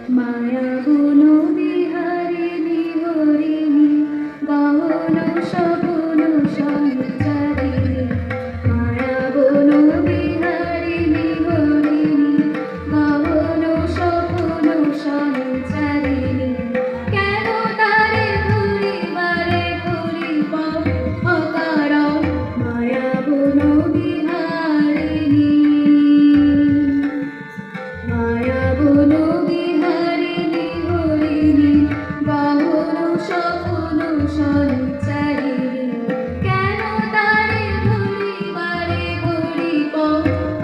মায়া গুণ বিহারিণী হরিণী গহন সগুণ সঞ্চারিণী মায়া গুণ বিহারিণী হরিণী গহন সগুণ সঞ্চারিণী কেন তারে ঘুরিবারে ঘুরিব অকারণ মায়া গুণ বিহারিণী মায়া গুণ বিহারিণী হরিণী গহন সগুণ সঞ্চারিণী কেন তারে ঘুরিবারে ঘুরিব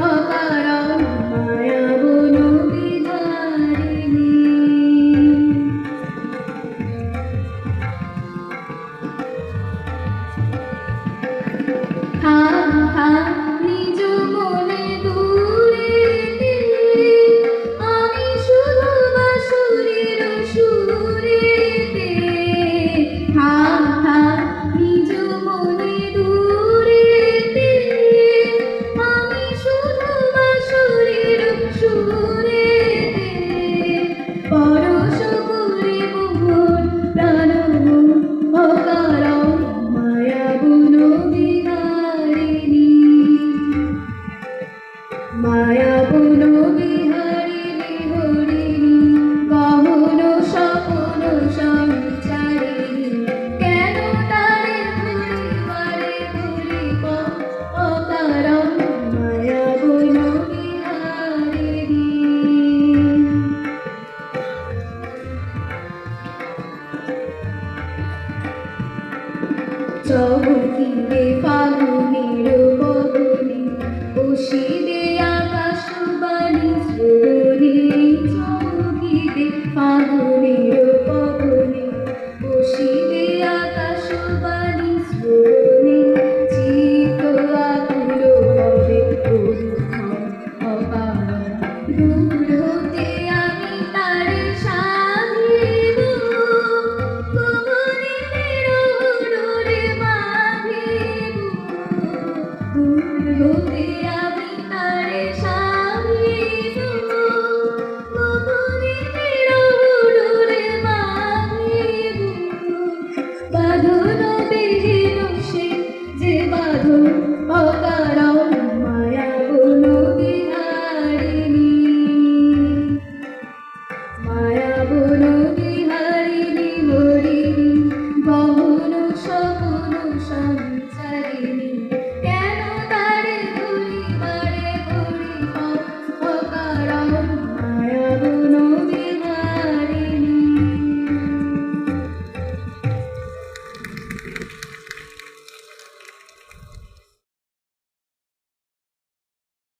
অকারণ মায়া গুণ বিহারিণী হা হা নিজ মনে দূরেতে আমি শুধু বাঁশুরির সুরেতে হা হা নিজ মনে দূরেতে আমি শুধু বাঁশুরির সুরেতে পরশ করিব মোর প্রাণ অকারণ মায়া গুণ বিহারিণী মায়া গুণ বিহারিণী হরিণী গহন সগুণ সঞ্চারিণী কেন তারে ঘুরিবারে ঘুরিব অকারণ মায়া গুণ বিহারিণী চৌকিরে ফাগ